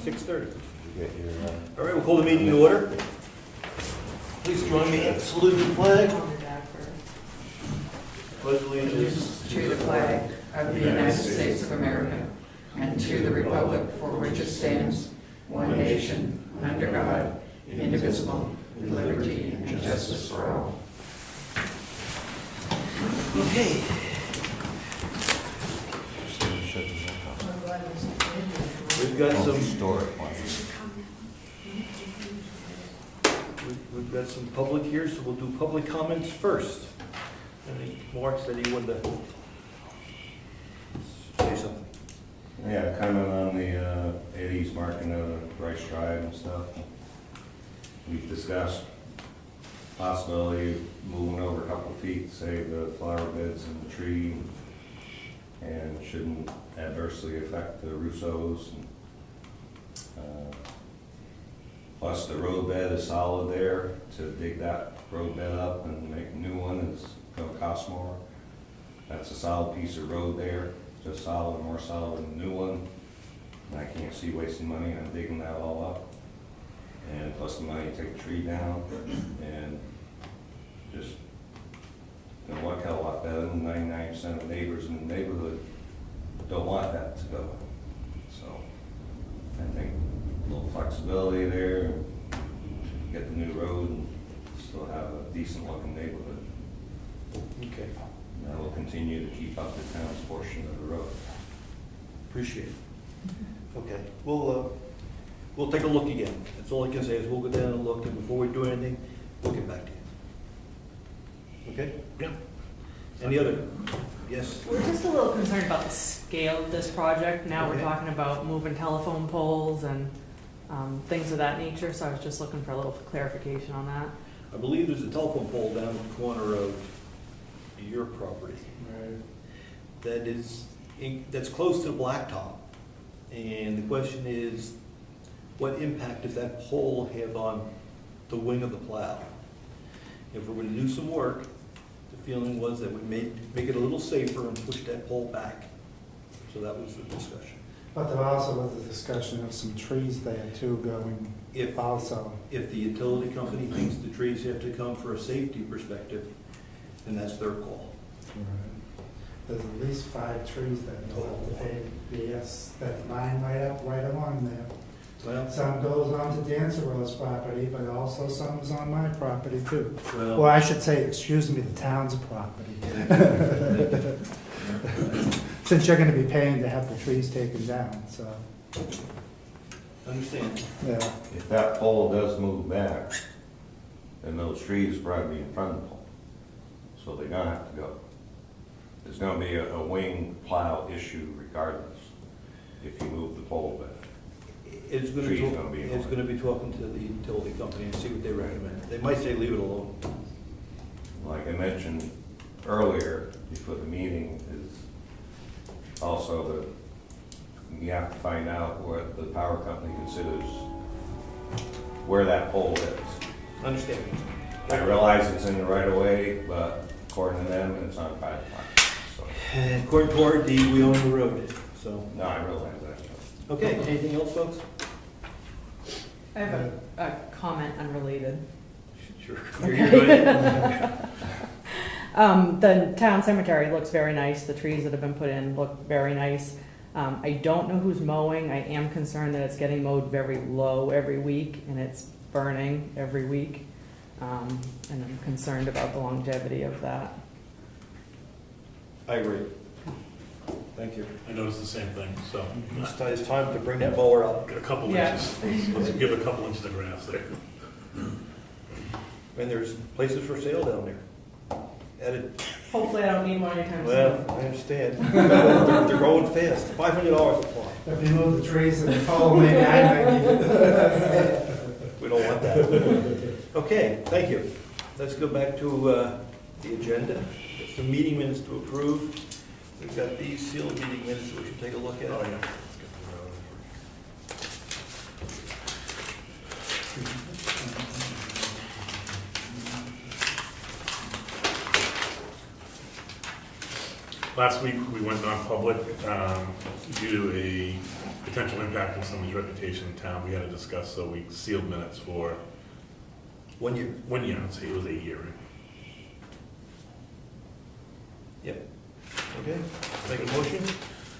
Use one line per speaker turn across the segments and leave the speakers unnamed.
6:30.
You get your,
All right, we'll call the meeting to order. Please join me in saluting the flag. Pledge allegiance
To the flag of the United States of America and to the republic for which it stands, one nation, under God, indivisible, with liberty and justice for all.
Okay. We've got some,
Historic one.
we've got some public here, so we'll do public comments first. I think Mark said he wanted to say something.
Yeah, comment on the Eddie's marking of Rice Drive and stuff. We've discussed possibility of moving over a couple feet, save the flower beds and the tree, and shouldn't adversely affect the Rousseaus. Plus, the road bed is solid there. To dig that road bed up and make a new one is gonna cost more. That's a solid piece of road there, just solid, more solid than the new one. And I can't see wasting money on digging that all up. And plus the money to take the tree down and just, gonna work out a lot better than 99% of neighbors in the neighborhood don't want that to go. So I think a little flexibility there, get the new road and still have a decent looking neighborhood.
Okay,
And we'll continue to keep up the town's portion of the road.
appreciate it. Okay, we'll take a look again. That's all I can say is we'll go down and look, and before we do anything, we'll get back to you. Okay? Yeah. Any other? Yes?
We're just a little concerned about the scale of this project. Now we're
Okay.
talking about moving telephone poles and things of that nature, so I was just looking for a little clarification on that.
I believe there's a telephone pole down the corner of your property. That is, that's close to the blacktop. And the question is, what impact does that pole have on the wing of the plow? If we're gonna do some work, the feeling was that we make it a little safer and push that pole back. So that was the discussion.
But there also was a discussion of some trees there too going
If,
also.
if the utility company thinks the trees have to come for a safety perspective, then that's their call.
There's at least 5 trees that go up the paved, yes, that line right along there.
Well,
Some goes on to Dancerow's property, but also some is on my property too. Or
well,
I should say, excuse me, the town's property. Since you're gonna be paying to have the trees taken down, so,
understand.
yeah.
If that pole does move back, then those trees will probably be in front of the pole. So they're gonna have to go. There's gonna be a wing plow issue regardless if you move the pole back.
It's gonna,
Tree's gonna be
it's
annoying.
gonna be talking to the utility company and see what they recommend. They might say leave it alone.
Like I mentioned earlier, before the meeting, is also that you have to find out what the power company considers where that pole is.
Understand?
I realize it's in the right of way, but according to them, it's on private property. So,
And according to our deed, we own the road, so.
no, I realize that.
Okay, anything else, folks?
I have a comment unrelated.
Sure. You're good.
The town cemetery looks very nice. The trees that have been put in look very nice. I don't know who's mowing. I am concerned that it's getting mowed very low every week and it's burning every week. And I'm concerned about the longevity of that.
I agree. Thank you.
I noticed the same thing, so
It's time to bring that mower up.
a couple
Yeah.
inches. Let's give a couple inches of grass there.
And there's places for sale down there. Added,
Hopefully I don't need one anytime
well,
soon.
I understand. They're growing fast. $500 a plot.
If you move the trees and the pole, maybe I might need it.
We don't want that. Okay, thank you. Let's go back to the agenda. Got some meeting minutes to approve. We've got these sealed meeting minutes that we should take a look at.
Oh, yeah. Last week, we went non-public due to a potential impact on somebody's reputation in town, we had to discuss, so we sealed minutes for
1 year.
1 year, I'd say it was a year, right?
Yep. Okay, make a motion?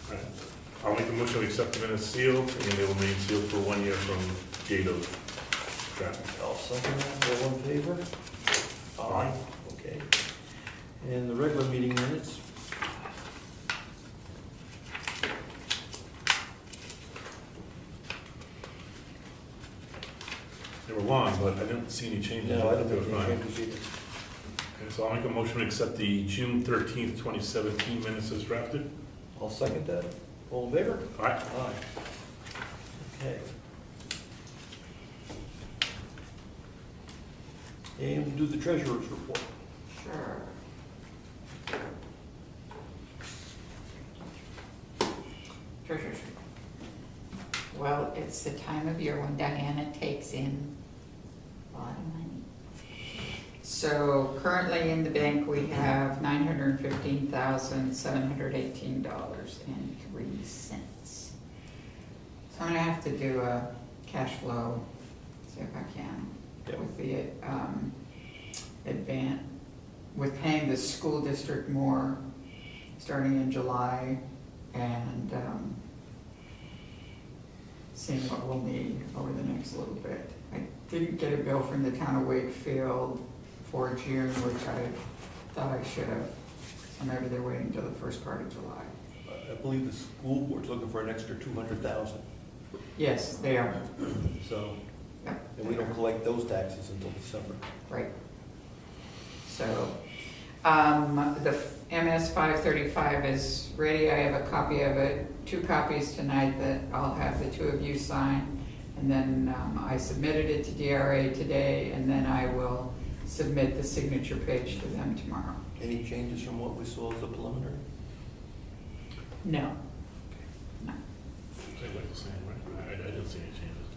All right. I'll make a motion to accept the minutes sealed, and they will remain sealed for 1 year from date of drafting.
I'll second that. All in favor? Aye. Okay. And the regular meeting minutes?
They were long, but I didn't see any changes.
No, I didn't
They
think
were
any
fine.
changes either.
Okay, so I'll make a motion to accept the June 13th, 2017 minutes as drafted.
I'll second that. All in favor?
All right.
Aye. Okay. And we'll do the treasurer's report.
Sure. Treasurer's report. Well, it's the time of year when Diana takes in a lot of money. So currently in the bank, we have $915,718.03. So I'm gonna have to do a cash flow, see if I can,
Yep.
with the advance, with paying the school district more starting in July, and seeing what we'll need over the next little bit. I didn't get a bill from the town of Wakefield for June, which I thought I should have, so maybe they're waiting until the first part of July.
I believe the school board's looking for an extra 200,000,
Yes, they are.
so,
Yep.
and we don't collect those taxes until December.
Right. So, the MS 535 is ready. I have a copy of it, 2 copies tonight that I'll have the 2 of you sign. And then I submitted it to DRA today, and then I will submit the signature page to them tomorrow.
Any changes from what we saw as a preliminary?
No. No.
They look the same, right? I didn't see any changes.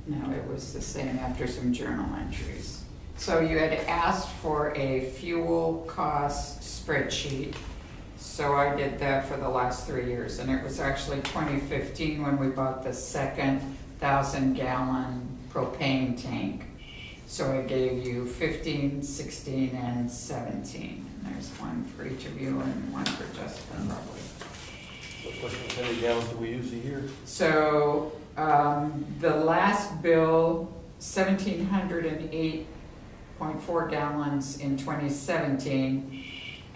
No, it was the same after some journal entries. So you had asked for a fuel cost spreadsheet. So I did that for the last 3 years, and it was actually 2015 when we bought the second 1,000-gallon propane tank. So I gave you 15, 16, and 17. And there's one for each of you and one for Justin probably.
What question, how many gallons do we use a year?
So, the last bill, 1,708.4 gallons in 2017.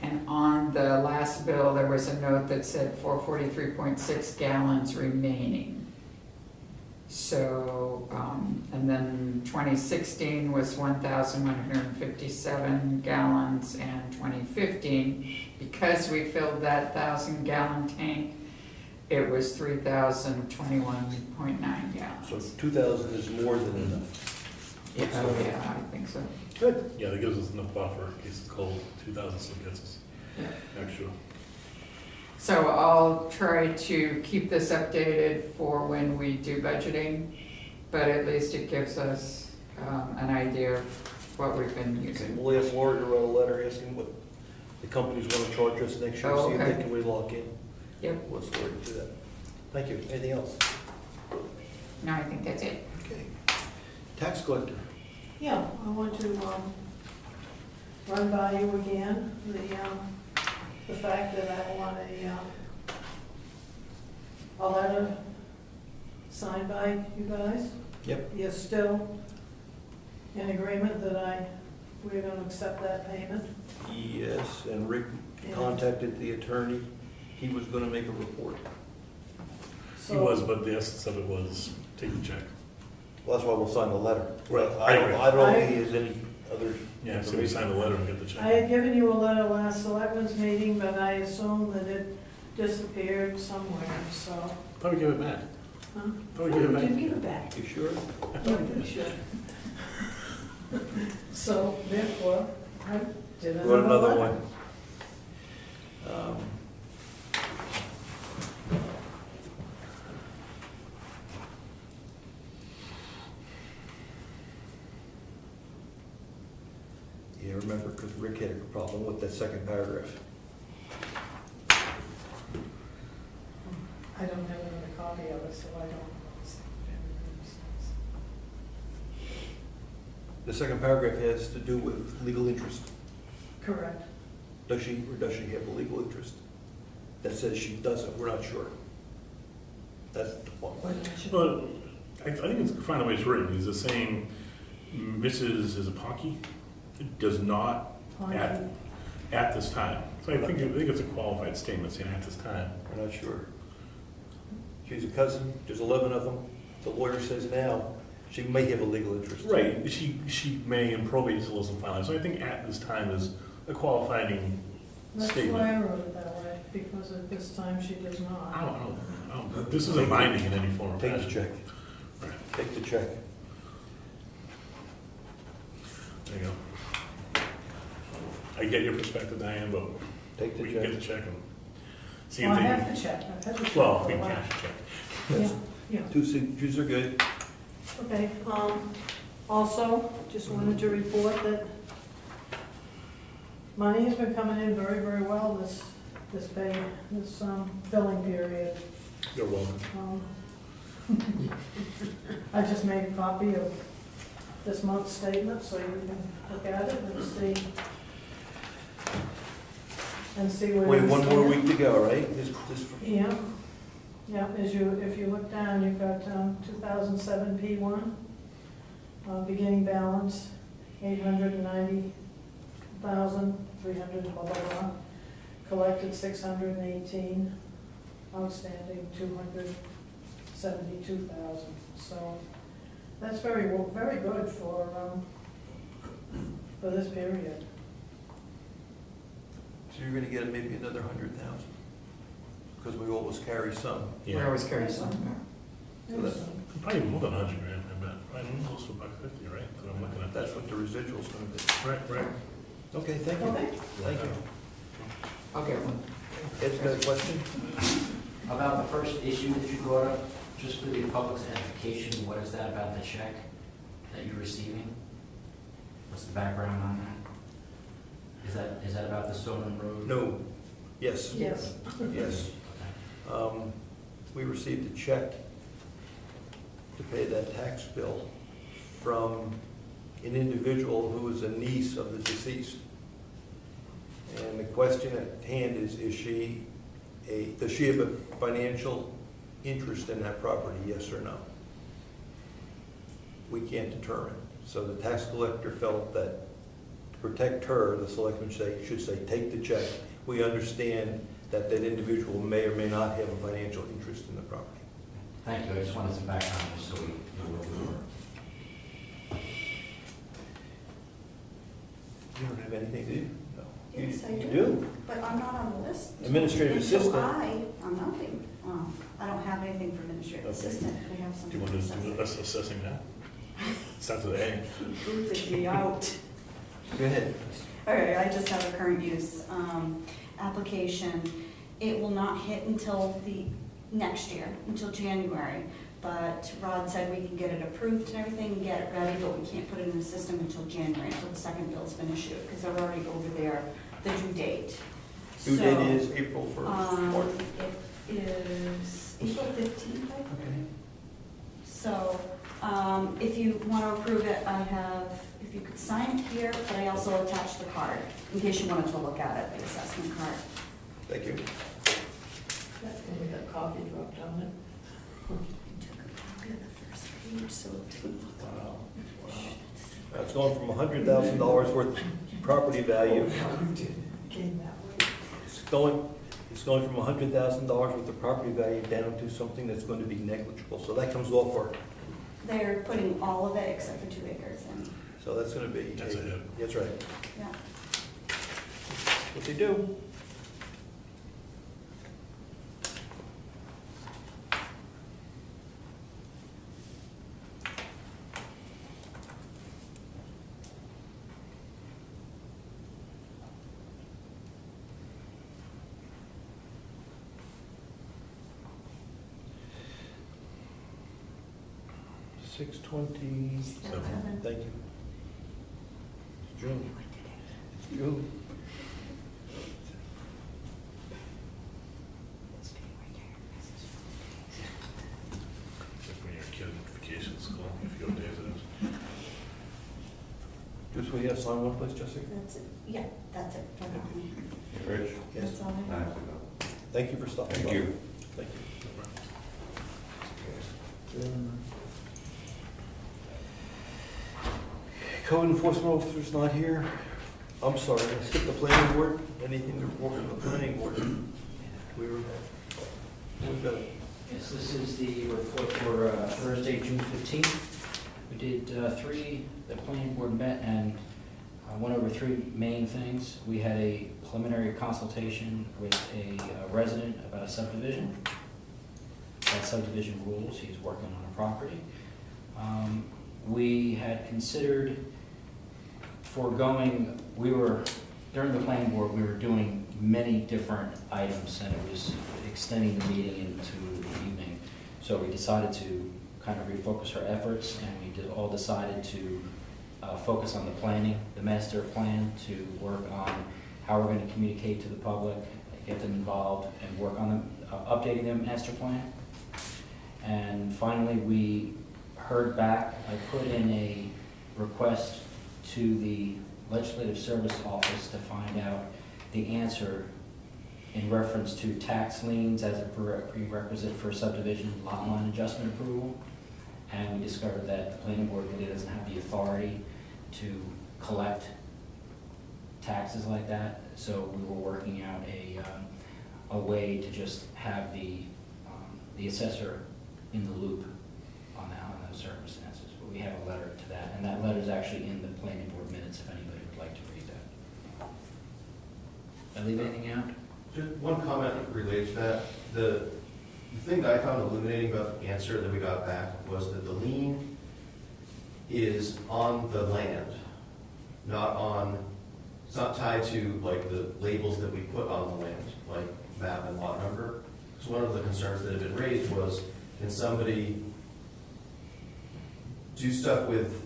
And on the last bill, there was a note that said 443.6 gallons remaining. So, and then 2016 was 1,157 gallons, and 2015, because we filled that 1,000-gallon tank, it was 3,021.9 gallons.
So 2,000 is more than enough.
Yeah, I think so.
Good.
Yeah, that gives us enough buffer in case it's cold. 2,000 still gets us
Yeah.
extra.
So I'll try to keep this updated for when we do budgeting, but at least it gives us an idea of what we've been using.
We'll ask Laura to write a letter asking what the companies want to charge us next year,
Oh,
see if
okay.
they can we lock in.
Yep,
What's the word to do that? Thank you. Anything else?
no, I think that's it.
Okay. Tax collector.
Yeah, I want to run by you again, the fact that I want a letter signed by you guys.
Yep.
You're still in agreement that we're gonna accept that payment?
Yes, and Rick
Yeah.
contacted the attorney. He was gonna make a report.
He was, but the essence of it was take the check.
Well, that's why we'll sign the letter.
Right.
I don't know if he has any other
Yeah, so we sign the letter and get the check.
I had given you a letter last selectmen's meeting, but I assumed that it disappeared somewhere, so.
Thought we gave it back.
Huh?
Thought we gave it back.
Did give it back.
You sure?
You should. So therefore, I did
Wrote another
letter.
one. Yeah, remember, because Rick had a problem with that second paragraph.
I don't have another copy of it,
The second paragraph has to do with legal interest.
Correct.
Does she or does she have a legal interest? That says she doesn't, we're not sure. That's the point.
What did she-
Well, I think it's fine the way it's written. Is it saying Mrs. Izapaki does not at this time? So I think it's a qualified statement saying at this time.
We're not sure. She's a cousin, there's 11 of them. The lawyer says now, she may have a legal interest.
Right, she may in probate still isn't finalized. So I think at this time is a qualifying
That's
statement.
why I wrote it that way, because at this time she does not.
I don't, this isn't binding in any form or
Take the
fashion.
check.
Right.
Take the check.
There you go. I get your perspective, Diane, but
Take the
we can
check.
get the check and see
Well,
if
I
they
have
can.
to check, I've had to check.
Well,
for
we
a
can
while.
cash a check.
Yeah, yeah.
2 signatures are good.
Okay, also, just wanted to report that money has been coming in very, very well this billing period.
You're welcome.
I just made a copy of this month's statement, so you can look at it and see where.
We have
we
one more
stand.
week to go, right?
Yeah, yeah, if you look down, you've got 2007 P1, beginning balance, 890,300, blah, blah, blah. Collected 618, outstanding 272,000. So that's very good for this period.
So you're gonna get maybe another 100,000, because we always carry some.
We
Yeah,
always carry some.
So that-
probably more than 100 grand, I bet. Probably close to $150, right? So I'm looking at that.
That's what the residual's gonna be.
Right.
Okay, thank you.
Okay.
Thank you.
Okay, well,
Ed's got a question?
About the first issue that you brought up, just for the public's edification, what is that about the check that you're receiving? What's the background on that? Is that about the Stone Road?
No. Yes.
Yes.
Yes.
Okay.
We received a check to pay that tax bill from an individual who is a niece of the deceased. And the question at hand is does she have a financial interest in that property, yes or no? We can't determine. So the tax collector felt that to protect her, the selectmen should say, take the check. We understand that that individual may or may not have a financial interest in the property.
Thank you, I just wanted some background, just so we know where we were.
You don't have anything, do you? No.
Yes, I
You
do, but I'm not on the list.
Administrative
And so
assistant.
I'm nothing. I don't have anything for administrative
Okay.
assistant. We have
Do
something.
you want to do us assessing that? Starts with A.
Booted me out.
Go ahead.
All right, I just have a current use application. It will not hit until the next year, until January. But Rod said we can get it approved and everything, and get it ready, but we can't put it in the system until January, until the second bill's been issued, because they're already over there, the due date.
Due
So,
date is April 1st.
It is April 15th, I think.
Okay.
So, if you want to approve it, I have, if you could sign it here, but I also attached the card, in case you wanted to look at it, the assessment card.
Thank you.
We got coffee dropped on it.
I took a copy of the first page, so it didn't look.
Wow. It's going from $100,000 worth of property value.
Came that way.
It's going from $100,000 worth of property value down to something that's going to be negligible. So that comes off our,
They're putting all of it except for 2 acres in,
so that's going to be.
That's a hit.
That's right.
yeah.
What they do. $627. Thank you. It's June. It's June.
Just when you're a kid in vacation school, a few days it is.
Just we have sign one place, Jessica?
That's it, yeah, that's it for now.
Rich?
Yes.
That's all
I
I
have to go.
Thank you for stopping by.
Thank you.
Thank you. Code enforcement officer's not here. I'm sorry, I skipped the planning board. Anything to report from the planning board? We've got,
Yes, this is the report for Thursday, June 15th. We did the planning board met and went over three main things. We had a preliminary consultation with a resident about a subdivision. That subdivision rules, he's working on a property. We had considered foregoing, during the planning board, we were doing many different items and it was extending the meeting into the evening. So we decided to kind of refocus our efforts and we all decided to focus on the planning, the master plan, to work on how we're going to communicate to the public, get them involved and work on updating their master plan. And finally, we heard back. I put in a request to the Legislative Service Office to find out the answer in reference to tax liens as a prerequisite for subdivision lot line adjustment approval. And we discovered that the planning board really doesn't have the authority to collect taxes like that. So we were working out a way to just have the assessor in the loop on those circumstances. But we have a letter to that, and that letter is actually in the planning board minutes if anybody would like to read that. Did I leave anything out?
Just one comment related to that. The thing that I found illuminating about the answer that we got back was that the lien is on the land, it's not tied to like the labels that we put on the land, like map and lot number. Because one of the concerns that had been raised was, can somebody do stuff with,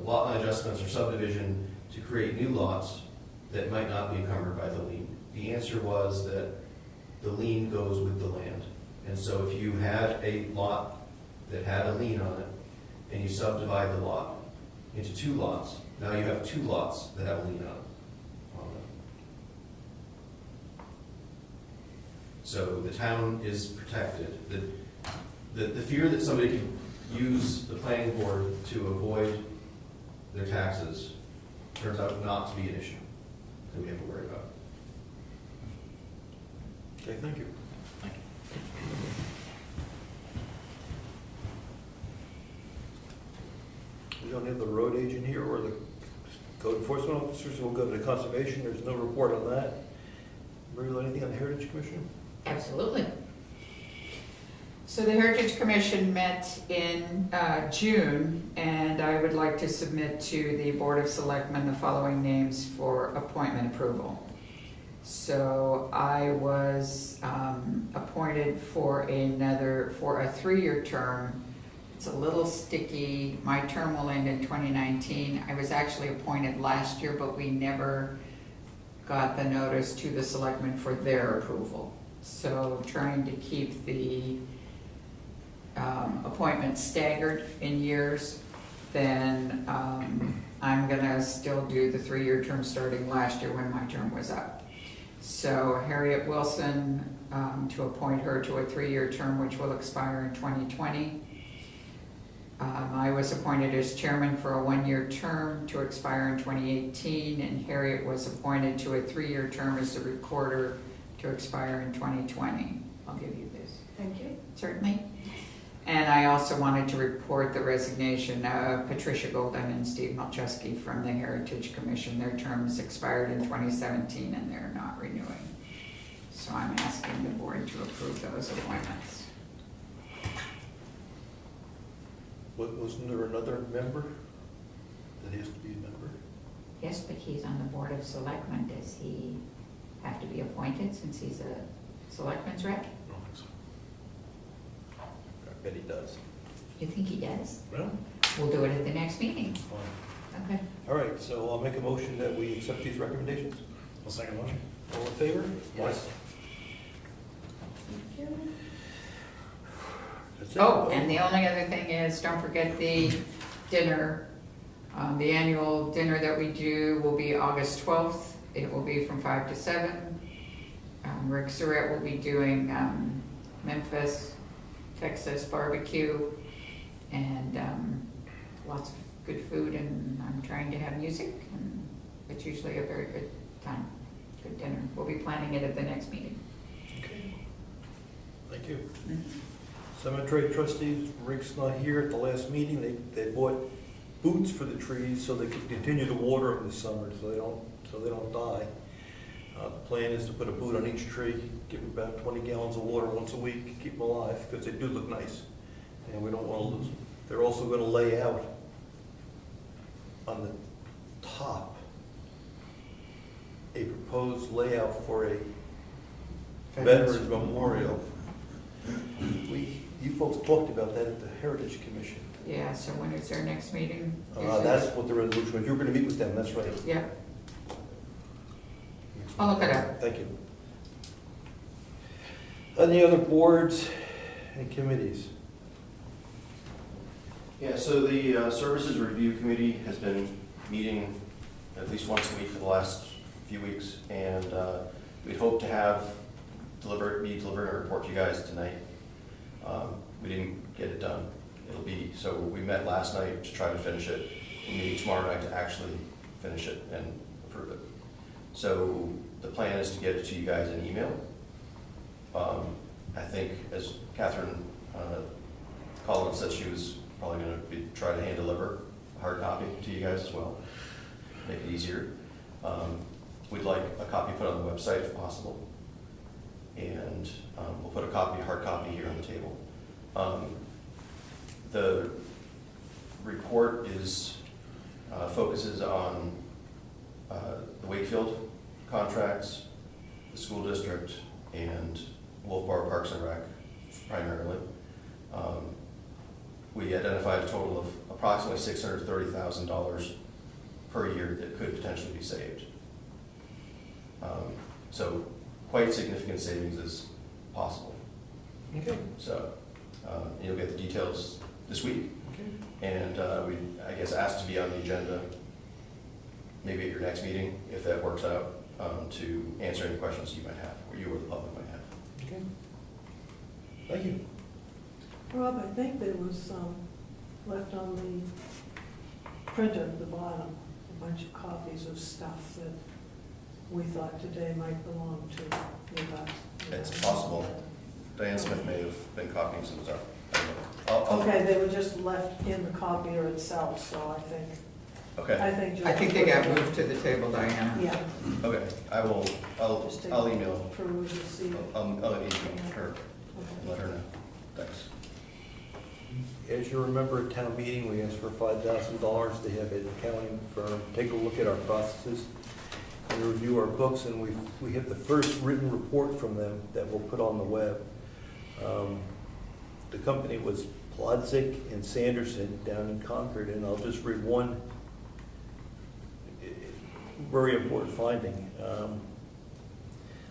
lot line adjustments or subdivision to create new lots that might not be encumbered by the lien? The answer was that the lien goes with the land. And so if you had a lot that had a lien on it, and you subdivide the lot into two lots, now you have two lots that have a lien on them. So the town is protected. The fear that somebody can use the planning board to avoid their taxes turns out not to be an issue that we have to worry about.
okay, thank you.
Thank you.
We don't have the road agent here or the code enforcement officers, so we'll go to the conservation. There's no report on that. Maria, anything on the Heritage Commission?
Absolutely. So the Heritage Commission met in June, and I would like to submit to the Board of Selectmen the following names for appointment approval. So I was appointed for a 3-year term. It's a little sticky. My term will end in 2019. I was actually appointed last year, but we never got the notice to the selectmen for their approval. So trying to keep the appointments staggered in years, then I'm gonna still do the 3-year term starting last year when my term was up. So Harriet Wilson, to appoint her to a 3-year term which will expire in 2020. I was appointed as chairman for a 1-year term to expire in 2018, and Harriet was appointed to a 3-year term as the recorder to expire in 2020. I'll give you this.
Thank you.
Certainly. And I also wanted to report the resignation of Patricia Golden and Steve Malczewski from the Heritage Commission. Their terms expired in 2017 and they're not renewing. So I'm asking the board to approve those appointments.
Wasn't there another member that has to be a member?
Yes, but he's on the Board of Selectmen. Does he have to be appointed since he's a selectman's rep?
I don't think so.
I bet he does.
You think he does?
Well,
We'll do it at the next meeting.
fine.
Okay.
All right, so I'll make a motion that we accept these recommendations.
I'll second one.
All in favor?
Yes.
That's it.
Oh, and the only other thing is, don't forget the dinner The annual dinner that we do will be August 12th. It will be from 5 to 7. Rick Surrette will be doing Memphis, Texas barbecue, and lots of good food, and I'm trying to have music, and it's usually a very good time, good dinner. We'll be planning it at the next meeting.
Okay. Thank you. Cemetery trustees, Rick's not here at the last meeting. They bought boots for the trees so they could continue to water them this summer, so they don't die. The plan is to put a boot on each tree, give them about 20 gallons of water once a week, keep them alive, because they do look nice. And we don't want to lose them. They're also going to lay out on the top a proposed layout for a Veterans Memorial. You folks talked about that at the Heritage Commission.
Yeah, so when is their next meeting?
That's what the resolution was. You were going to meet with them, that's right.
Yeah. I'll look it up.
Thank you. Any other boards and committees?
Yeah, so the Services Review Committee has been meeting at least once a week for the last few weeks, and we hope to have delivering a report to you guys tonight. We didn't get it done. So we met last night to try to finish it. We're meeting tomorrow night to actually finish it and approve it. So the plan is to get it to you guys in email. I think, as Catherine Collins said, she was probably going to try to hand deliver a hard copy to you guys as well, make it easier. We'd like a copy put on the website if possible, and we'll put a hard copy here on the table. The report focuses on the Wakefield contracts, the school district, and Wolfboro Parks and Rec primarily. We identified a total of approximately $630,000 per year that could potentially be saved. So quite significant savings is possible.
Okay.
So you'll get the details this week.
Okay.
And we, I guess, asked to be on the agenda maybe at your next meeting, if that works out, to answer any questions you might have, or you or the public might have.
Okay. Thank you.
Rob, I think there was left on the printer at the bottom, a bunch of copies of stuff that we thought today might belong to you guys.
It's possible. Diane Smith may have been copying some stuff. I don't know.
Okay, they were just left in the copier itself, so I think,
Okay,
I think they got moved to the table, Diana.
Yeah.
okay.
Just take
I'll email.
peruse and see.
I'll email her,
Okay.
let her know. Thanks.
As you remember, at town meeting, we asked for $5,000 to have an accounting firm take a look at our processes and review our books, and we have the first written report from them that we'll put on the web. The company was Plodzik and Sanderson down in Concord, and I'll just read one very important finding.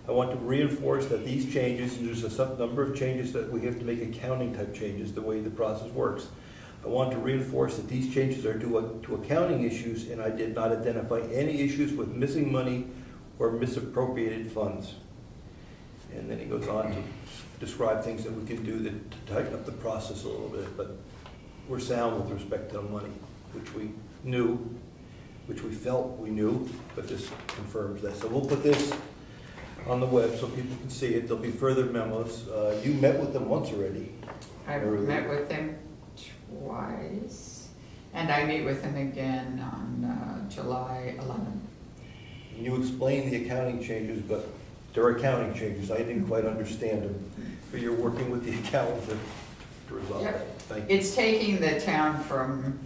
I want to reinforce that these changes, and there's a number of changes that we have to make accounting type changes, the way the process works. I want to reinforce that these changes are due to accounting issues, and I did not identify any issues with missing money or misappropriated funds. And then he goes on to describe things that we can do to tighten up the process a little bit, but we're sound with respect to the money, which we knew, which we felt we knew, but this confirms that. So we'll put this on the web so people can see it. There'll be further memos. You met with them once already.
I've met with them twice, and I meet with them again on July 11th.
And you explained the accounting changes, but they're accounting changes. I didn't quite understand them. But you're working with the accountant to resolve
Yep.
that. Thank you.
It's taking the town from,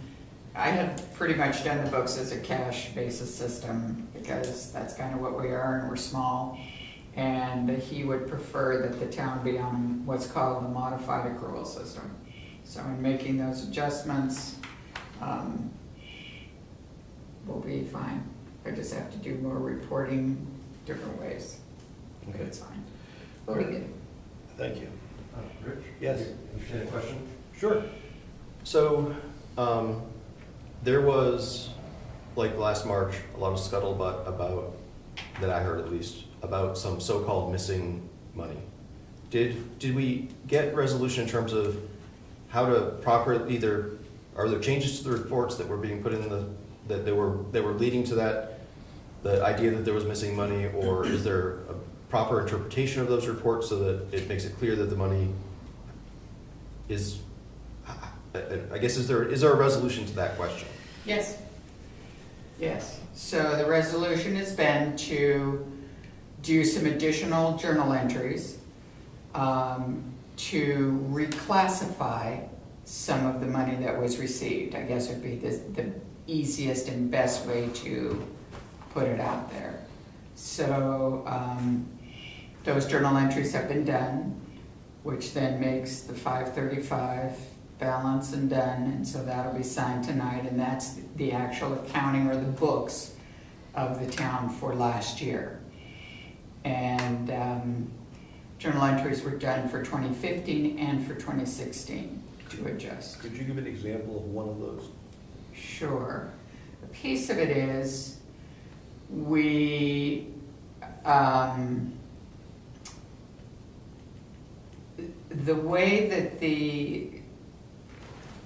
I had pretty much done the books as a cash basis system because that's kind of what we are and we're small. And he would prefer that the town be on what's called the modified accrual system. So in making those adjustments, we'll be fine. I just have to do more reporting different ways.
Okay.
It's fine. We'll be good.
Thank you.
Rich?
Yes.
Interesting question?
Sure.
So, There was, like last March, a lot of scuttlebutt about, that I heard at least, about some so-called missing money. Did we get resolution in terms of how to properly, either, are there changes to the reports that were being put in that they were leading to that, the idea that there was missing money, or is there a proper interpretation of those reports so that it makes it clear that the money is, I guess, is there a resolution to that question?
Yes. Yes. So the resolution has been to do some additional journal entries, to reclassify some of the money that was received. I guess would be the easiest and best way to put it out there. So those journal entries have been done, which then makes the 535 balance and done, and so that'll be signed tonight, and that's the actual accounting or the books of the town for last year. And journal entries were done for 2015 and for 2016 to adjust.
Could you give an example of one of those?
Sure. A piece of it is we the way that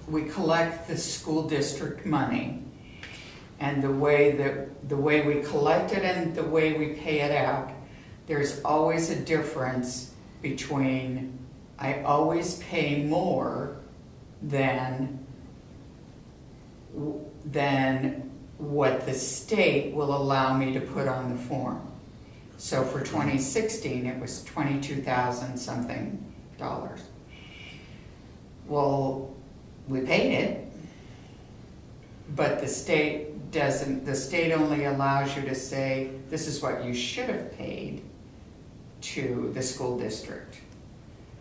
we collect the school district money, and the way we collect it and the way we pay it out, there's always a difference between, I always pay more than what the state will allow me to put on the form. So for 2016, it was $22,000 something. Well, we paid it, but the state doesn't, the state only allows you to say, this is what you should have paid to the school district.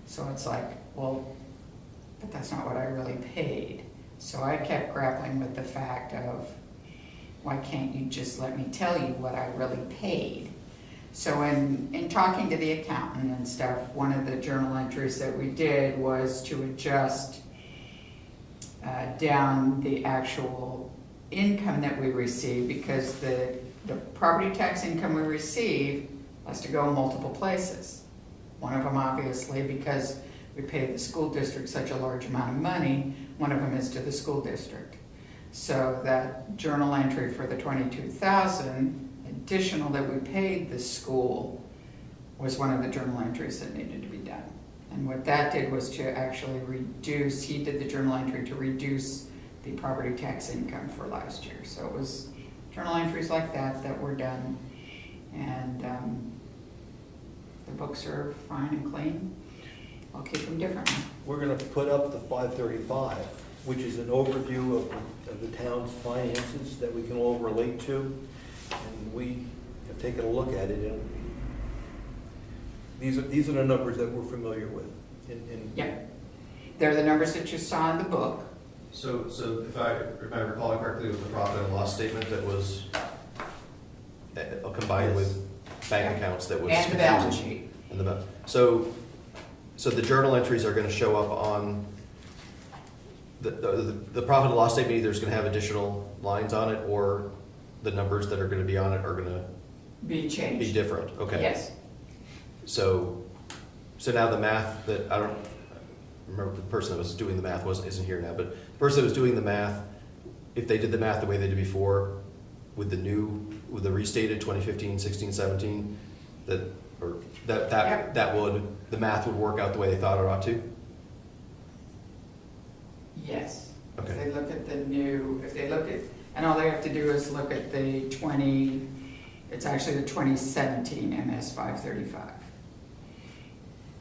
So it's like, well, but that's not what I really paid. So I kept grappling with the fact of, why can't you just let me tell you what I really paid? So in talking to the accountant and stuff, one of the journal entries that we did was to adjust down the actual income that we receive, because the property tax income we receive has to go multiple places. One of them, obviously, because we pay the school district such a large amount of money, one of them is to the school district. So that journal entry for the 22,000 additional that we paid the school was one of the journal entries that needed to be done. And what that did was to actually reduce, he did the journal entry to reduce the property tax income for last year. So it was journal entries like that were done, and the books are fine and clean. I'll keep them differently.
We're gonna put up the 535, which is an overview of the town's finances that we can all relate to. And we have taken a look at it, and these are the numbers that we're familiar with.
Yeah, they're the numbers that you saw in the book.
So if I recall correctly, it was the profit and loss statement that was combined with bank accounts that was
And the
confusing.
balance sheet.
And so the journal entries are going to show up on the profit and loss statement. Either is going to have additional lines on it, or the numbers that are going to be on it are going to
Be changed.
be different. Okay.
Yes.
So now the math that I don't remember, the person that was doing the math isn't here now, but the person that was doing the math, if they did the math the way they did before, with the restated 2015, 16, 17, the math would work out the way they thought it ought to.
Yes.
Okay.
If they look at the new, and all they have to do is look at it's actually the 2017 MS 535.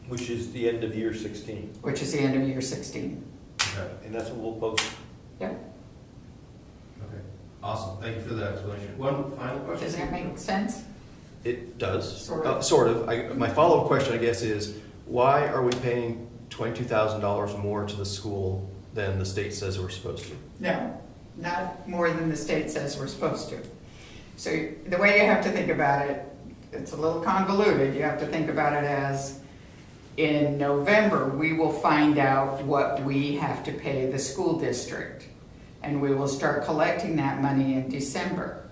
Which is the end of year 16.
Which is the end of year 16.
Okay.
And that's what we'll post.
Yep.
Okay. Awesome. Thank you for that explanation. One final question.
Does that make sense?
It does.
Sort of.
Sort of. My follow-up question, I guess, is why are we paying $22,000 more to the school than the state says we're supposed to?
No, not more than the state says we're supposed to. So the way you have to think about it, it's a little convoluted. You have to think about it as, in November, we will find out what we have to pay the school district. and we will start collecting that money in December.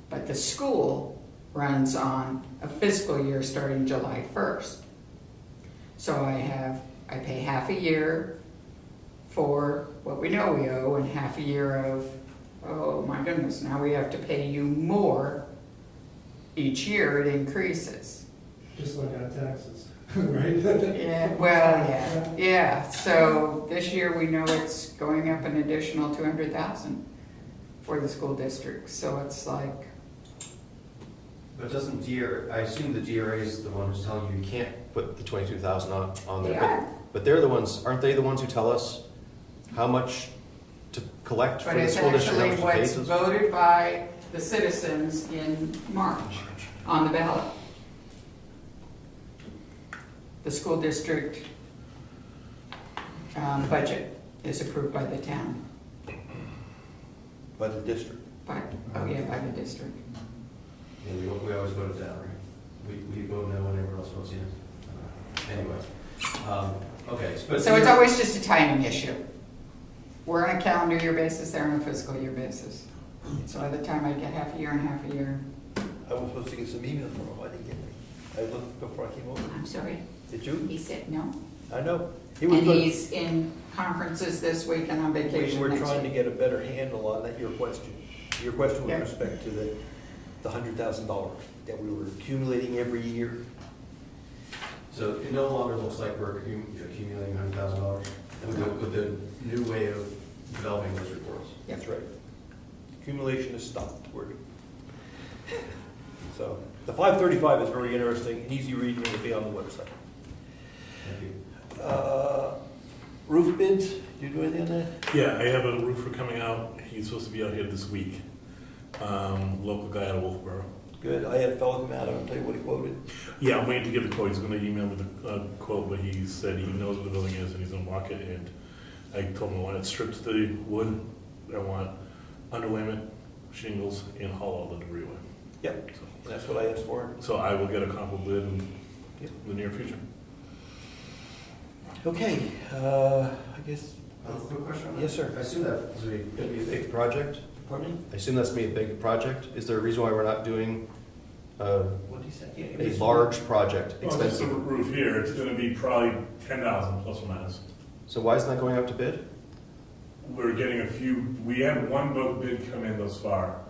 But the school runs on a fiscal year starting July 1st. So I pay half a year for what we know we owe and half a year of, oh my goodness, now we have to pay you more. Each year it increases.
Just like our taxes, right?
Yeah, well, yeah. So this year we know it's going up an additional 200,000 for the school district. So it's like,
But doesn't I assume the DRA is the one who's telling you you can't put the 22,000 on there.
They are.
But they're the ones, aren't they the ones who tell us how much to collect for
but
the
it's
school district?
actually
how much to pay
what's
to the-
voted by the citizens in March on the ballot. The school district budget is approved by the town,
By the district.
by the district.
Yeah, we always vote it down, right? We vote no when everyone else votes yes. Anyway, okay.
So it's always just a timing issue. We're on a calendar year basis, they're on a fiscal year basis. So by the time I get half a year and half a year,
I was supposed to get some emails from him, I didn't get any. I looked before I came over.
I'm sorry,
Did you?
he said no.
I know.
and he's in conferences this week and on
We
vacation
were
next
trying to
week.
get a better handle on that, your question. Your question
Yeah.
with respect to the $100,000 that we were accumulating every year.
So it no longer looks like we're accumulating $100,000 with the new way of developing those reports.
That's right. Accumulation is stopped. So, the 535 is very interesting, and easy reading, and it'll be on the website.
Thank you.
Roof bids, do you do anything on that?
Yeah, I have a roofer coming out. He's supposed to be out here this week. Local guy out of Wolfboro.
Good, I had a fellow come out, I'll tell you what he quoted.
Yeah, I'm waiting to get the quote. He's gonna email me the quote, but he said he knows what the building is and he's gonna walk it. And I told him I want it stripped to the wood. I want underlayment, shingles, and haul all the debris away.
Yep, and that's what I asked for.
So I will get a comparable bid in the near future.
Okay, I guess,
Quick question on that?
yes, sir.
I assume that's going to be a big project.
Pardon me?
I assume that's going to be a big project. Is there a reason why we're not doing
What did he say? Yeah,
a large project,
Well, that's the
expensive?
roof here. It's gonna be probably 10,000 plus or minus.
So why isn't that going up to bid?
We're getting a few, we had one boat bid come in thus far.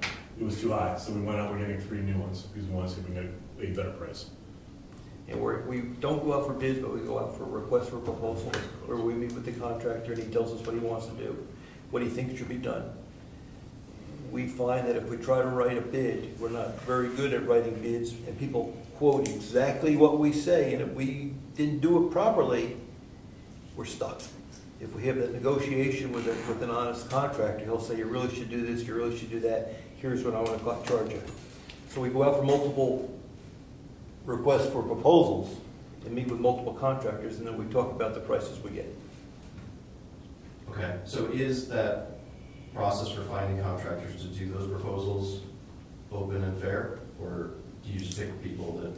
It was too high, so we went out, we're getting 3 new ones, because we want to see if we can get a better price.
And we don't go out for bids, but we go out for requests for proposals, where we meet with the contractor and he tells us what he wants to do, what he thinks should be done. We find that if we try to write a bid, we're not very good at writing bids, and people quote exactly what we say, and if we didn't do it properly, we're stuck. If we have that negotiation with an honest contractor, he'll say, you really should do this, you really should do that, here's what I want to charge you. So we go out for multiple requests for proposals and meet with multiple contractors, and then we talk about the prices we get.
Okay, so is that process for finding contractors to do those proposals open and fair? Or do you just pick people that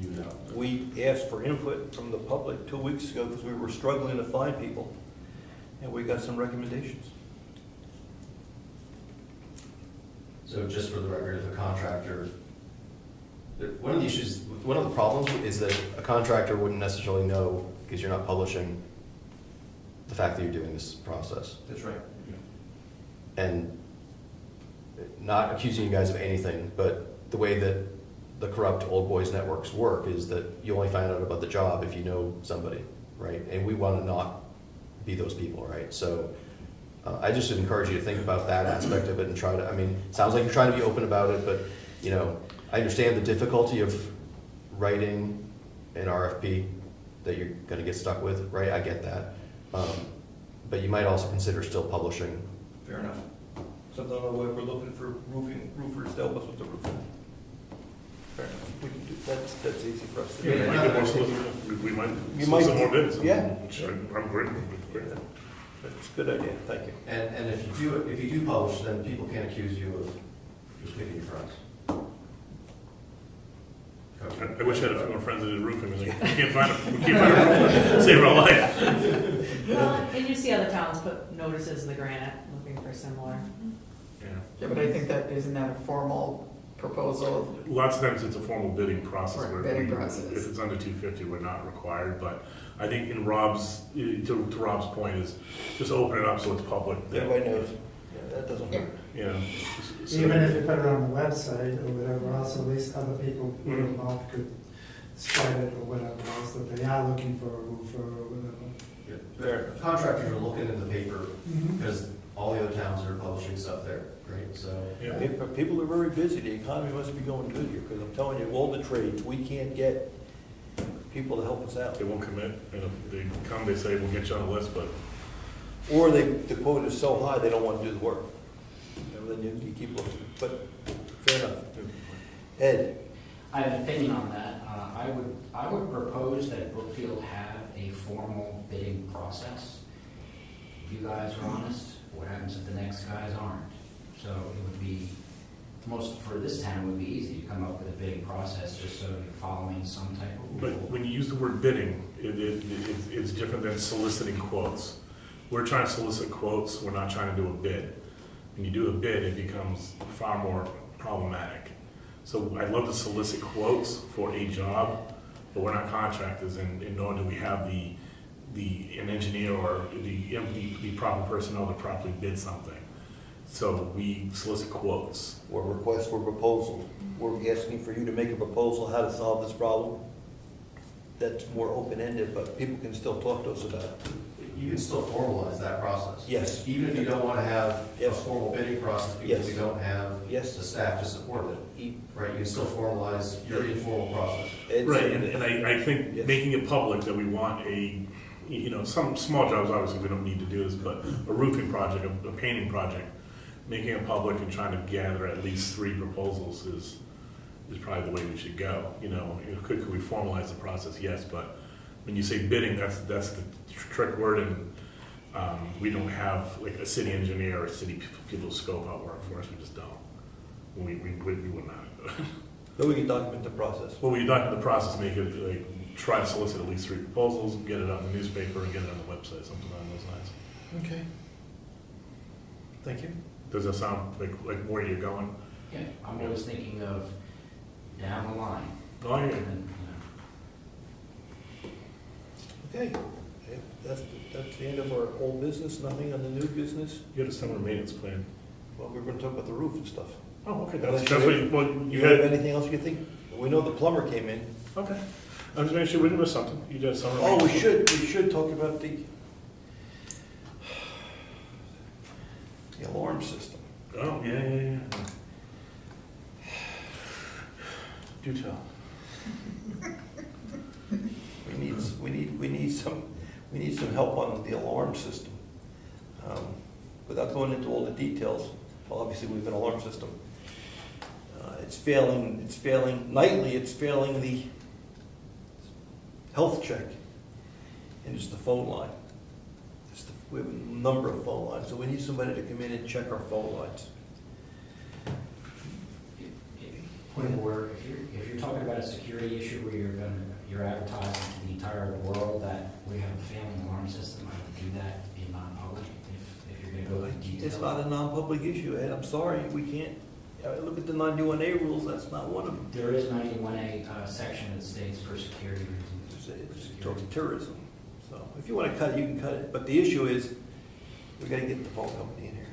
you know?
We asked for input from the public 2 weeks ago because we were struggling to find people, and we got some recommendations.
So just for the record, if a contractor, one of the issues, one of the problems is that a contractor wouldn't necessarily know, because you're not publishing the fact that you're doing this process.
That's right.
And not accusing you guys of anything, but the way that the corrupt old boys networks work is that you only find out about the job if you know somebody, right? And we want to not be those people, right? So I just would encourage you to think about that aspect of it and try to, I mean, it sounds like you're trying to be open about it, but, you know, I understand the difficulty of writing an RFP that you're going to get stuck with, right? I get that. But you might also consider still publishing.
Fair enough. Something on the way we're looking for roofers to help us with the roofing. Fair enough. We can do, that's easy for us to do.
Yeah, we might get more solicitors. We might
You
solicit
might-
more bids.
yeah.
Which I'm great with.
That's a good idea, thank you.
And if you do publish, then people can't accuse you of just picking your friends.
I wish I had a few more friends that did roofing. Like, we can't find a roofer. Save our life.
And you see other towns put notices in the granite, looking for similar.
Yeah.
Yeah, but I think isn't that a formal proposal?
Lots of times it's a formal bidding process.
Right,
where
bidding
we-
process.
If it's under 250, we're not required, but I think in Rob's, to Rob's point is just open it up so it's public. that-
Everybody knows. Yeah, that doesn't hurt.
You know. so-
Even if you put it on the website or whatever else, at least other people word of mouth could spread it or whatever else, that they are looking for a roofer or whatever.
Contractors are looking in the paper because all the other towns are publishing stuff there, right? So,
Yeah.
People are very busy, the economy must be going good here, because I'm telling you, all the trades, we can't get people to help us out.
They won't commit, and if they come, they say, we'll get you on the list, but
Or the quote is so high, they don't want to do the work. And then you keep looking, but fair enough. Ed,
I have an opinion on that. I would propose that Brookfield have a formal bidding process. If you guys are honest, what happens if the next guys aren't? So it would be, for this town, it would be easy to come up with a bidding process just so you're following some type of
But
rule.
when you use the word bidding, it's different than soliciting quotes. We're trying to solicit quotes, we're not trying to do a bid. When you do a bid, it becomes far more problematic. So I'd love to solicit quotes for a job, but we're not contractors, and nor do we have an engineer or the proper personnel to properly bid something. So we solicit quotes.
or request for proposal, we're asking for you to make a proposal how to solve this problem. That's more open-ended, but people can still talk to us about it.
you can still formalize that process.
Yes.
Even if you don't want to have a
Yes.
formal bidding process because
Yes.
we don't have
Yes.
the staff to support it, right? You can still formalize your informal process.
Ed's-
Right, and I think
Yes.
making it public that we want some small jobs, obviously, we don't need to do this, but a roofing project, a painting project, making it public and trying to gather at least 3 proposals is probably the way we should go. Could we formalize the process? Yes, but when you say bidding, that's the trick word, and we don't have like a city engineer or city people to scope out work for us, we just don't. We would not.
But we can document the process.
Well, we document the process, make it, try to solicit at least 3 proposals, get it out in the newspaper and get it on the website, something along those lines.
Okay. Thank you.
Does that sound like where you're going?
Yeah, I'm always thinking of down the line.
Oh, yeah.
And,
Okay. Okay, that's the end of our old business, nothing on the new business.
You had a summer maintenance plan.
Well, we're gonna talk about the roof and stuff.
Oh, okay,
Unless
that's what you
You have
had.
anything else you think? We know the plumber came in.
Okay. I was making sure we didn't miss something. You did summer.
Oh, we
maintenance.
should talk about the alarm system.
Oh, yeah. Do tell.
We need some help on the alarm system. Without going into all the details, well, obviously we have an alarm system. It's failing nightly, it's failing the health check. And it's the phone line. We have a number of phone lines, so we need somebody to come in and check our phone lines.
Point of order, if you're talking about a security issue where you're advertising to the entire world that we have a failing alarm system, I would do that in non-public if you're gonna go into detail.
It's not a non-public issue, Ed, I'm sorry, we can't, look at the 91A rules, that's not one of them.
There is 91A section that states for security reasons.
It's towards tourism, so if you wanna cut it, you can cut it, but the issue is, we gotta get the phone company in here.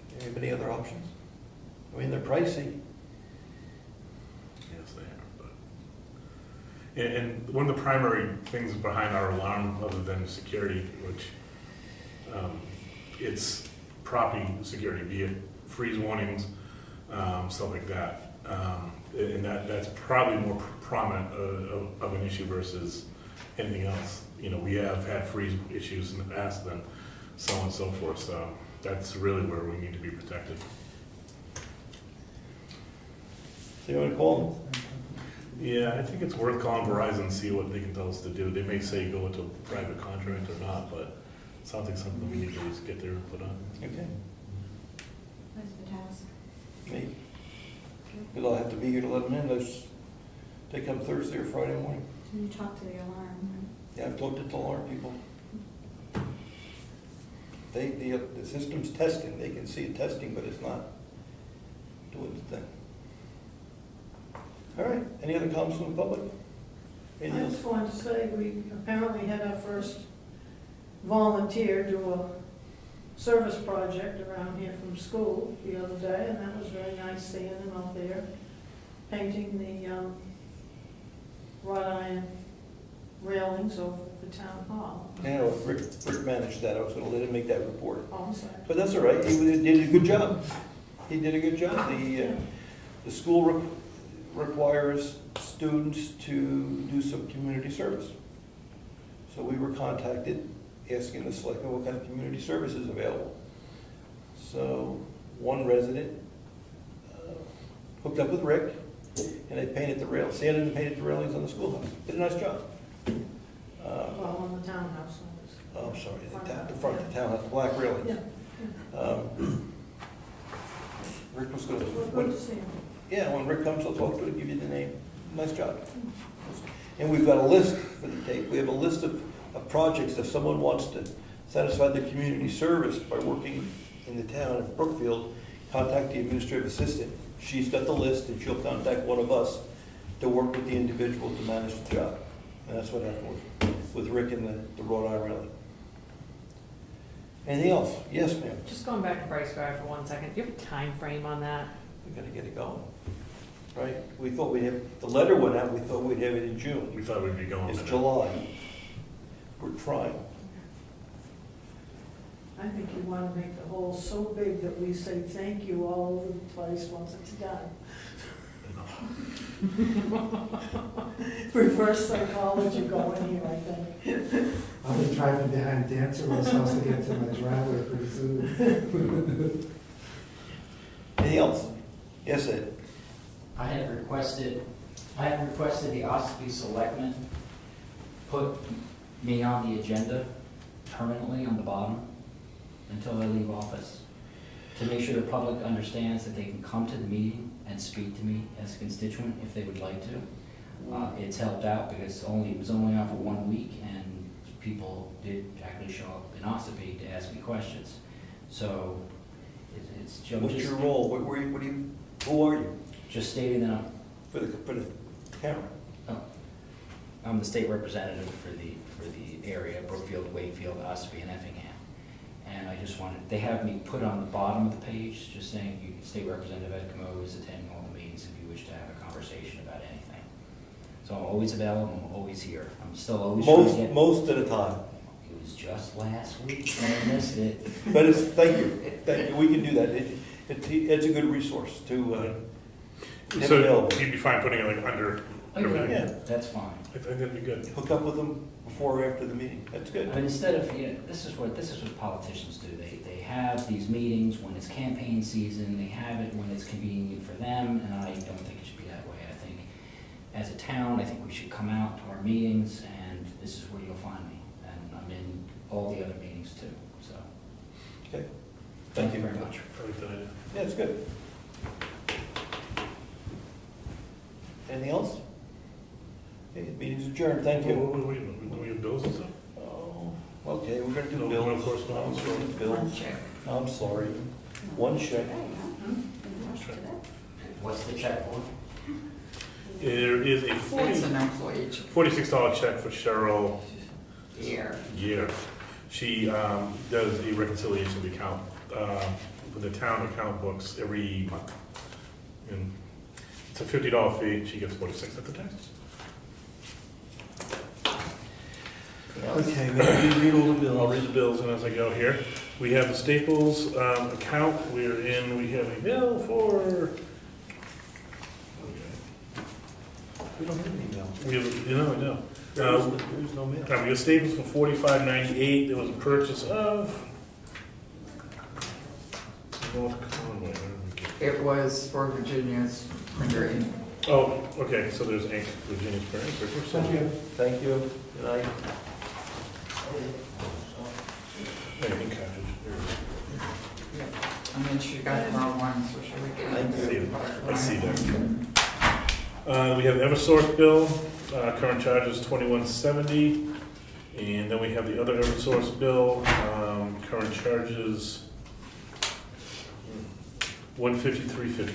Do you have any other options? I mean, they're pricey.
Yes, they are. But and one of the primary things behind our alarm, other than security, which it's property security, be it freeze warnings, stuff like that. And that's probably more prominent of an issue versus anything else. We have had freeze issues in the past, and so on and so forth. So that's really where we need to be protected.
So you wanna call them?
Yeah, I think it's worth calling Verizon and see what they can tell us to do. They may say go into a private contract or not, but it sounds like something we need to at least get their input on.
Okay.
What's the task?
Me. Because I'll have to be here to let them in, they come Thursday or Friday morning.
You talk to the alarm,
Yeah, I've talked to the alarm people.
right?
the system's testing, they can see it testing, but it's not doing the thing. All right, any other comments from the public?
I
Anything else?
just wanted to say, we apparently had our first volunteer do a service project around here from school the other day, and that was very nice seeing him out there painting the wrought iron railings over the town hall.
Yeah, Rick managed that, I was gonna let him make that report.
Oh, I'm sorry.
But that's all right, he did a good job. He did a good job. The school requires students to do some community service. So we were contacted, asking the selectmen what kind of community service is available. So one resident hooked up with Rick, and they painted the rails, sanded and painted the railings on the schoolhouse. Did a nice job.
Well, on the townhouse.
Oh, I'm sorry, the front of the townhouse, the black railings.
Yeah,
Rick was
well,
good.
good to see him.
Yeah, when Rick comes, I'll talk to him, give you the name. Nice job. And we've got a list for the tape. We have a list of projects if someone wants to satisfy the community service by working in the town of Brookfield, contact the administrative assistant. She's got the list and she'll contact one of us to work with the individual to manage the job. And that's what happened with Rick and the wrought iron railing. Anything else? Yes, ma'am.
Just going back to Bryce Drive for 1 second, do you have a time frame on that?
We gotta get it going, right? We thought we'd have, the letter went out, we thought we'd have it in June.
We thought we'd be going.
It's
in it.
July. We're trying.
I think you want to make the hole so big that we say thank you all over the place once it's done. Reverse psychology going here, I think.
I'll be driving behind Dancer Rose house to get to my driveway pretty soon.
Anything else? Yes, Ed?
I had requested the Ospey Selectmen put me on the agenda permanently on the bottom until I leave office, to make sure the public understands that they can come to the meeting and speak to me as a constituent if they would like to. It's helped out because it was only on for 1 week, and people did actually show up in Ospey to ask me questions. So it's just.
What's your role? Who are you?
Just stating that
For the camera?
I'm the state representative for the area, Brookfield, Wakefield, Ospey, and Effingham. And I just wanted, they have me put on the bottom of the page, just saying, you state representative at Comeau is attending all the meetings if you wish to have a conversation about anything. So I'm always available, I'm always here. I'm still always trying to get.
Most of the time.
It was just last week and I missed it.
But thank you, we can do that. It's a good resource to have
So
available.
you'd be fine putting it like under everything?
Yeah.
That's fine.
I think that'd be good.
Hook up with them before or after the meeting. That's good.
I mean, instead of, this is what politicians do. They have these meetings when it's campaign season, they have it when it's convenient for them, and I don't think it should be that way. I think as a town, I think we should come out to our meetings, and this is where you'll find me. And I'm in all the other meetings too, so.
Okay.
Thank you very much.
I like that idea.
Yeah, it's good. Anything else? Okay, meeting's adjourned. Thank you.
Wait a minute, do we have bills and stuff?
Oh, okay, we're gonna do
No,
bills.
no correspondence.
We're gonna do bills. I'm sorry. One check.
What's the check for?
There is a
It's an employee
$46 check for Cheryl
here.
Gear. She does a reconciliation of the account, for the town account books every month. And it's a $50 fee, she gets 46 at the tax.
Okay, read all the bills.
I'll read the bills and as I go here. We have the Staples account, we have a bill for,
We don't have any mail.
we have, I know.
There's no mail.
We got Staples for $45.98, there was a purchase of North Conway. where did we get-
It was for Virginia's printer ink.
Oh, okay, so there's ink, Virginia's parent.
Thank you.
Thank you. Good night.
Ink cartridge. There it is.
And then she got the wrong one, so she would get.
Thank
I see that. We have Eversource bill, current charge is $21.70. And then we have the other Eversource bill, Current charges, $153.50.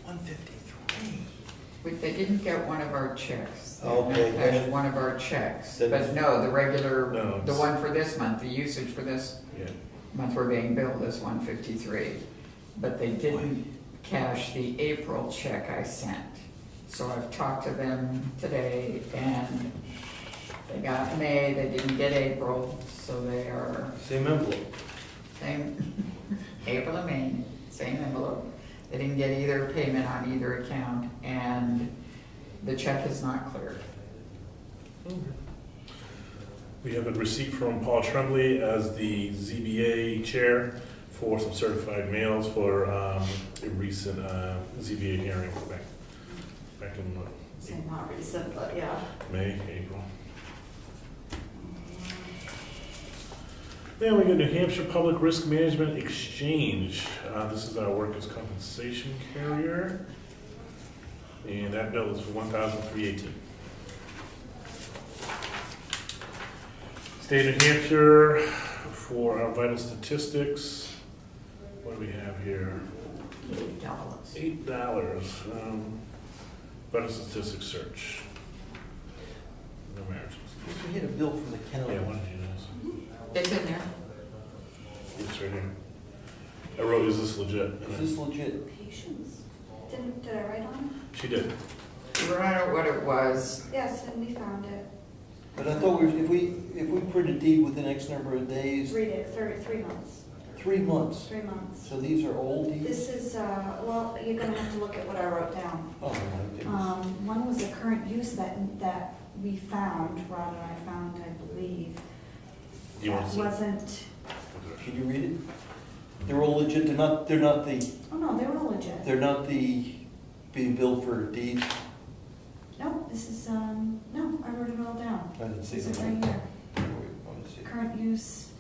153.
They didn't get one of our checks. They
Okay,
didn't
then-
cash one of our checks,
then-
but no, the regular,
No,
the
it's-
one for this month, the usage for this
Yeah.
month we're being billed is 153. But they didn't cash the April check I sent. So I've talked to them today and they got May, they didn't get April, so they are
Same envelope.
same, April and May, same envelope. They didn't get either payment on either account, and the check is not cleared.
We have a receipt from Paul Tremblay as the ZBA chair for some certified mails for a recent ZBA hearing back in what,
Say not recent, but yeah.
May, April. Then we got New Hampshire Public Risk Management Exchange. This is our workers' compensation carrier. And that bill is for $1,318. State of New Hampshire for our vital statistics. What do we have here?
$8.
$8. Vital statistics search. No marriages.
We get a bill from the county.
Yeah, one of you knows.
It's in there.
It's right here. I wrote, is this legit?
Is this legit?
Patience. Did I write on
She did.
You remember what it was?
it? Yes, and we found it.
But I thought if we print a deed within X number of days,
3 months.
3 months.
3 months.
So these are old deeds?
This is, well, you're gonna have to look at what I wrote down.
Oh, my goodness.
One was a current use that we found, Rod and I found, I believe.
You want to
That
see?
wasn't,
Can you read it? They're all legit, they're not
oh no, they were all legit.
being billed for deeds?
No, this is, no, I wrote it all down.
I didn't see
This is
them.
right here.
I didn't see it.
Current use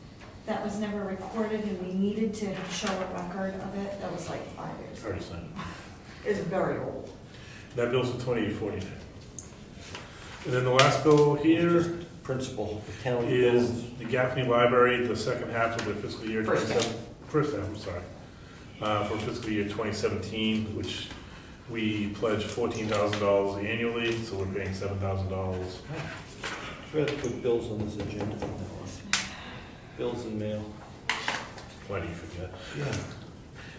that was never recorded and we needed to show a record of it. That was like 5 years ago.
Already signed.
It's very old.
That bill's for $28.49. And then the last bill here
Principal, the county
is
bills.
the Gaffney Library, the second half of the fiscal year
First half.
27. First half, I'm sorry. For fiscal year 2017, which we pledge $14,000 annually, so we're paying $7,000.
We have to put bills on this agenda from now on. Bills and mail.
Why do you forget?
Yeah.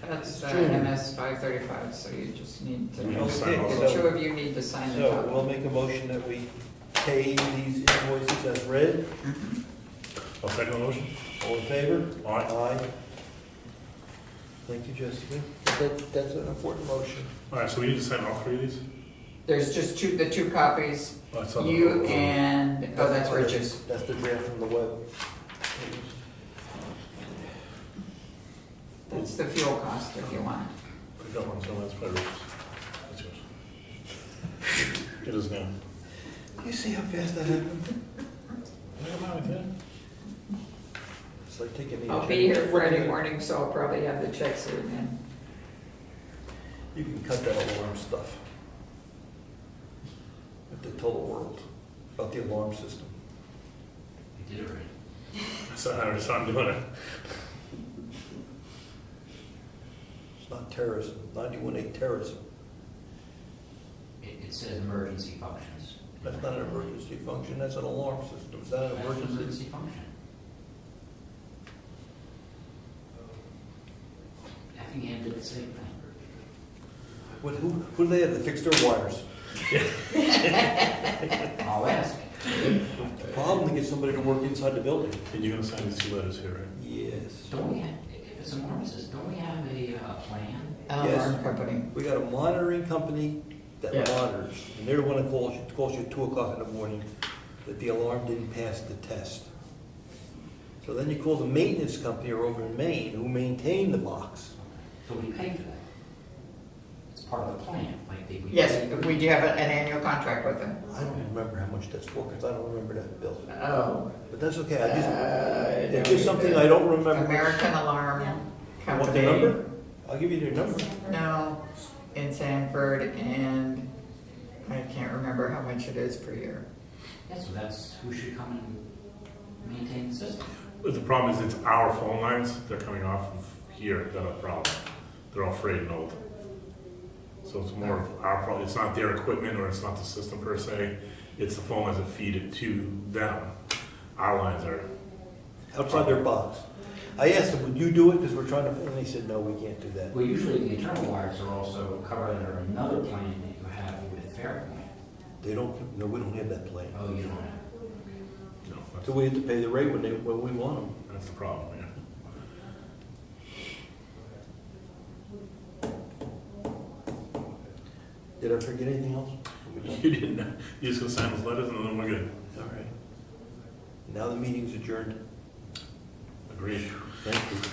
That's
June.
MS 535, so you just need to,
We need to sign
Okay,
all
the
those.
two of you need to sign the
So
top.
we'll make a motion that we pay these invoices as read.
Mhm.
I'll second the motion.
All in favor?
Aye.
Aye. Thank you, Jessica. That's an important motion.
All right, so we need to sign all three of these?
There's just the two copies,
Oh, it's on the-
you and, oh, that's Rich's.
That's the draft from the web.
That's the fuel cost if you want.
I got one, so that's probably Rich's. That's yours. It is now.
You see how fast that happened?
I don't know, I did.
It's like taking the.
I'll be here Friday morning, so I'll probably have the checks here then.
You can cut that alarm stuff. At the total world, about the alarm system.
You did it right.
So I already saw him doing it.
It's not terrorism, 91A terrorism.
It says emergency functions.
That's not an emergency function, that's an alarm system. Is that an
That's an
emergency?
emergency function. Effingham did the same thing.
Who do they have to fix their wires?
I'll ask.
The problem to get somebody to work inside the building.
And you're gonna sign these two letters here, right?
Yes.
Don't we have, if it's emergency, don't we have a plan?
Yes.
Alarm company.
We got a monitoring company that
Yeah.
monitors, and they're the one that calls you at 2 o'clock in the morning that the alarm didn't pass the test. So then you call the maintenance company over in Maine who maintain the box.
So we pay for that. It's part of the plan, like they.
Yes, we do have an annual contract with them.
I don't remember how much that's for, because I don't remember that bill.
Oh.
But that's okay, it's just something I don't remember.
American Alarm
Yeah.
Company.
Want the number? I'll give you their number.
No, in Sanford, and I can't remember how much it is per year.
Yeah, so that's who should come and maintain the system.
But the problem is, it's our phone lines, they're coming off of here, that are a problem. They're all frayed and old. So it's more of our problem, it's not their equipment, or it's not the system per se, it's the phone lines that feed it to them. Our lines are,
Outside their box. I asked them, would you do it? Because we're trying to, and they said, no, we can't do that.
Well, usually the internal wires are also covered under another plan that you have with Fairpoint.
They don't, no, we don't have that plan.
Oh, you don't have.
you know,
So we have to pay the rate when we want them.
that's the problem, yeah.
Did I forget anything else?
You didn't, you just gonna sign those letters and then we're good.
All right. Now the meeting's adjourned.
Agreed.
Thank you.